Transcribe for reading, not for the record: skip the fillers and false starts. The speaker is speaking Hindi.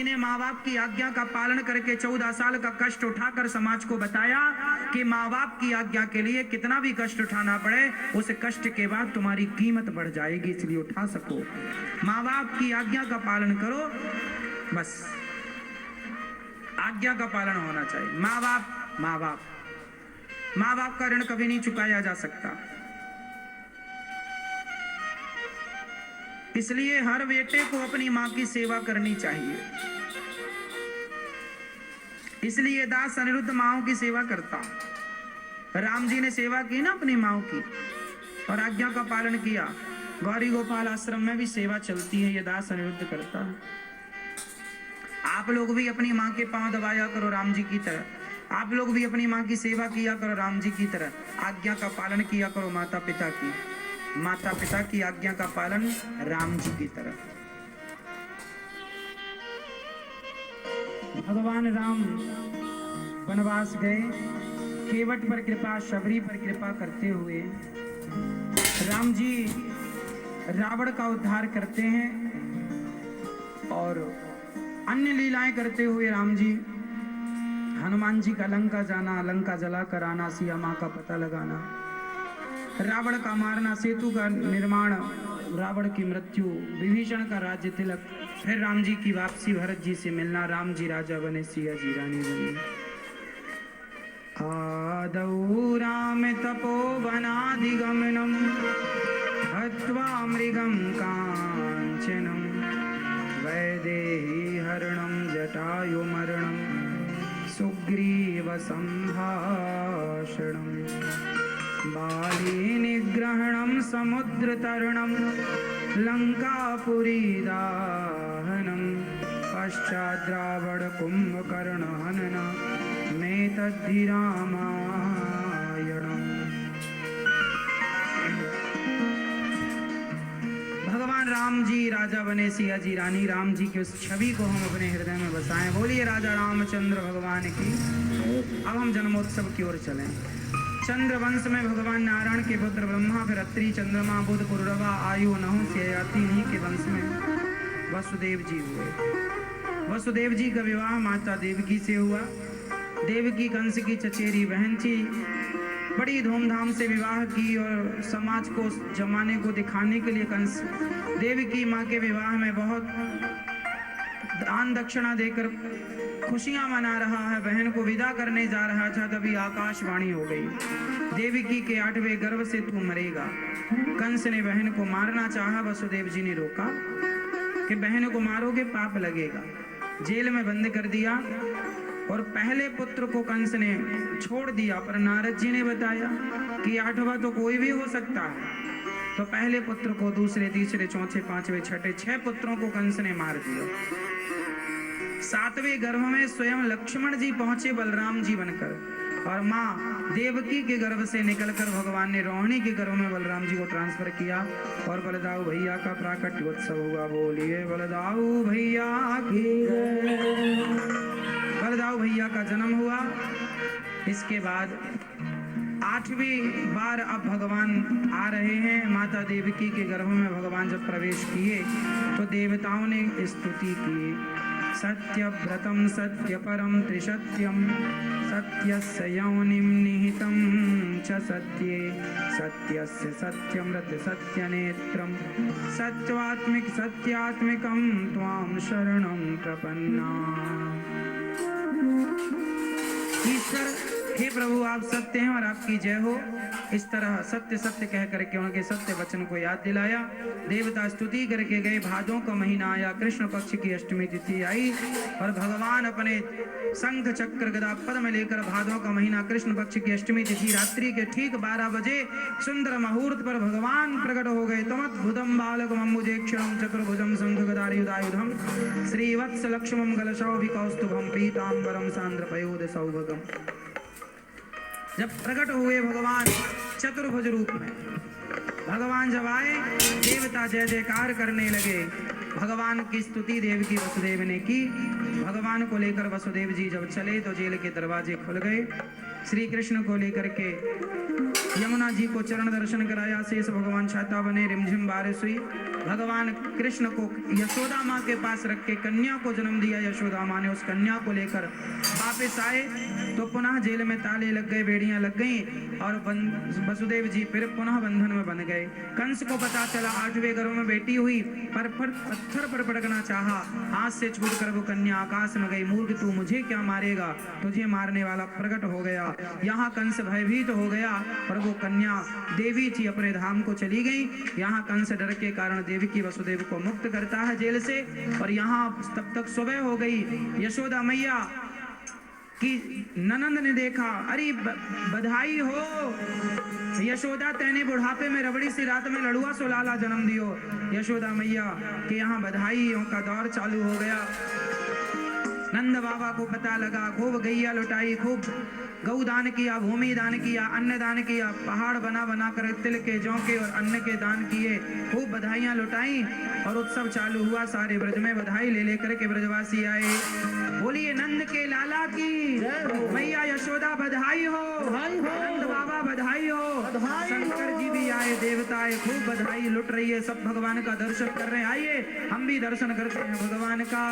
ने माँ बाप की आज्ञा का पालन करके 14 साल का कष्ट उठाकर समाज को बताया कि माँ बाप की आज्ञा के लिए कितना भी कष्ट उठाना पड़े, उस कष्ट के बाद तुम्हारी कीमत बढ़ जाएगी, इसलिए उठा सको। माँ बाप की आज्ञा का पालन करो, बस आज्ञा का पालन होना चाहिए। माँ बाप का ऋण कभी नहीं चुकाया जा सकता। इसलिए हर बेटे को अपनी मां की सेवा करनी चाहिए। इसलिए दास अनिरुद्ध माओं की सेवा करता। राम जी ने सेवा की ना अपनी माओं की और आज्ञा का पालन किया। गौरी गोपाल आश्रम में भी सेवा चलती है, ये दास अनिरुद्ध करता है। आप लोग भी अपनी मां के पांव दबाया करो राम जी की तरह। आप लोग भी अपनी मां की सेवा किया करो राम जी की तरह। आज्ञा का पालन किया करो माता पिता की आज्ञा का पालन राम जी की तरह। भगवान राम वनवास गए, केवट पर कृपा, शबरी पर कृपा करते हुए राम जी रावण का उद्धार करते हैं और अन्य लीलाएं करते हुए राम जी, हनुमान जी का लंका जाना, लंका जलाकर आना, सिया मां का पता लगाना, रावण का मारना, सेतु का निर्माण, रावण की मृत्यु, विभीषण का राज्य तिलक, फिर राम जी की वापसी, भरत जी से मिलना, राम जी राजा बने, सिया जी रानी बनी। आदौ राम तपोवनादिगमनम् हत्वा मृगं काञ्चनं वैदेही हरणं जटायुमरणं सुग्रीव सम्भाषणं बाली निग्रहणं समुद्रतरणं लंकापुरी दाहनं पश्चात् रावण कुंभकर्ण हनन मेतद्धि रामायणम्। भगवान राम जी राजा बने, सिया जी रानी, राम जी की उस छवि को हम अपने हृदय में बसाएं। बोलिए राजा रामचंद्र भगवान की। अब हम जन्मोत्सव की ओर चलें। चंद्र वंश में भगवान नारायण के पुत्र ब्रह्मा, फिर अत्रि, चंद्रमा, बुध, पुरुरवा, आयु, नहुष, ययाति, इन्हीं के वंश में वसुदेव जी हुए। वसुदेव जी का विवाह माता देवकी से हुआ। देवकी कंस की चचेरी बहन थी। बड़ी धूमधाम से विवाह की और समाज को, जमाने को दिखाने के लिए कंस देवकी माँ के विवाह में बहुत दान दक्षिणा देकर खुशियां मना रहा है। बहन को विदा करने जा रहा था, तभी आकाशवाणी हो गई, देवकी के 8वें गर्भ से तू मरेगा। कंस ने बहन को मारना चाहा, वसुदेव जी ने रोका कि बहन को मारोगे पाप लगेगा। जेल में बंद कर दिया और पहले पुत्र को कंस ने छोड़ दिया, पर नारद जी ने बताया कि 8वां तो कोई भी हो सकता है। तो पहले पुत्र को, दूसरे, तीसरे, चौथे, 5वें, 6ठे 6 पुत्रों को कंस ने मार दिया। 7वें गर्भ में स्वयं लक्ष्मण जी पहुंचे बलराम जी बनकर, और माँ देवकी के गर्भ से निकलकर भगवान ने रोहिणी के गर्भ में बलराम जी को ट्रांसफर किया और बलदाऊ भैया का प्राकट्य उत्सव हुआ। बोलिए बलदाऊ भैया की। बलदाऊ भैया का जन्म हुआ। इसके बाद 8वीं बार अब भगवान आ रहे हैं। माता देवकी के गर्भ में भगवान जब प्रवेश किए तो देवताओं ने स्तुति की। सत्यव्रतं सत्यपरं त्रिसत्यं सत्यस्य योनिं निहितं च सत्ये सत्यस्य सत्यमृत सत्यनेत्रं सत्वात्मिक सत्यात्मिकं त्वां शरणं प्रपन्ना। ईश्वर, हे प्रभु आप सत्य हैं और आपकी जय हो। इस तरह सत्य सत्य कह करके उनके सत्य वचन को याद दिलाया। देवता स्तुति करके गए। भादों का महीना आया, कृष्ण पक्ष की अष्टमी तिथि आई और भगवान अपने शंख चक्र गदा पद्म लेकर भादों का महीना कृष्ण पक्ष की अष्टमी तिथि रात्रि के ठीक 12 बजे सुंदर मुहूर्त पर भगवान प्रकट हो गए। तमद्भुतम बालकम अम्बुजेक्षणं चतुर्भुजं शंख गदायुधायुधं श्रीवत्स लक्ष्मं गलशौभिकौस्तुभं पीतांबरं सांद्रपयोध सौभगम्। जब प्रकट हुए भगवान चतुर्भुज रूप में, भगवान जब आए देवता जय जयकार करने लगे। भगवान की स्तुति देवकी वसुदेव ने की। भगवान को लेकर वसुदेव जी जब चले तो जेल के दरवाजे खुल गए। श्री कृष्ण को लेकर के यमुना जी को चरण दर्शन कराया, शेष भगवान छाता बने, रिमझिम बारिश हुई। भगवान कृष्ण को यशोदा माँ के पास रख के कन्या को जन्म दिया। यशोदा माँ ने उस कन्या को लेकर वापस आए तो पुनः जेल में ताले लग गए, बेड़ियां लग गई और वसुदेव जी फिर पुनः बंधन में बन गए। कंस को पता चला 8वें गर्भ में बेटी हुई, पर पत्थर पर पटकना चाहा, हाथ से छूट कर वो कन्या आकाश में गई। मूर्ख तू मुझे क्या मारेगा, तुझे मारने वाला प्रकट हो गया। यहाँ कंस भयभीत हो गया और वो कन्या देवी थी अपने धाम को चली गई। यहाँ कंस डर के कारण देवकी वसुदेव को मुक्त करता है जेल से। और यहाँ तब तक सुबह हो गई। यशोदा मैया कि ननंद ने देखा, अरे बधाई हो यशोदा, तेने बुढ़ापे में रबड़ी सी रात में लड़ुआ सुलाला जन्म दियो। यशोदा मैया के यहाँ बधाइयों का दौर चालू हो गया। नंद बाबा को पता लगा, खूब गैया लुटाई, खूब गौ दान किया, भूमि दान किया, अन्न दान किया, पहाड़ बना बना कर तिल के, जौ के और अन्न के दान किए, खूब बधाइयां लुटाई और उत्सव चालू हुआ। सारे ब्रज में बधाई ले लेकर के ब्रजवासी आए। बोलिए नंद के लाला की, मैया यशोदा बधाई हो, नंद बाबा बधाई हो, शंकर जी भी आए, देवता आए, खूब बधाई लुट रही है, सब भगवान का दर्शन कर रहे हैं। आइए हम भी दर्शन करते हैं भगवान का।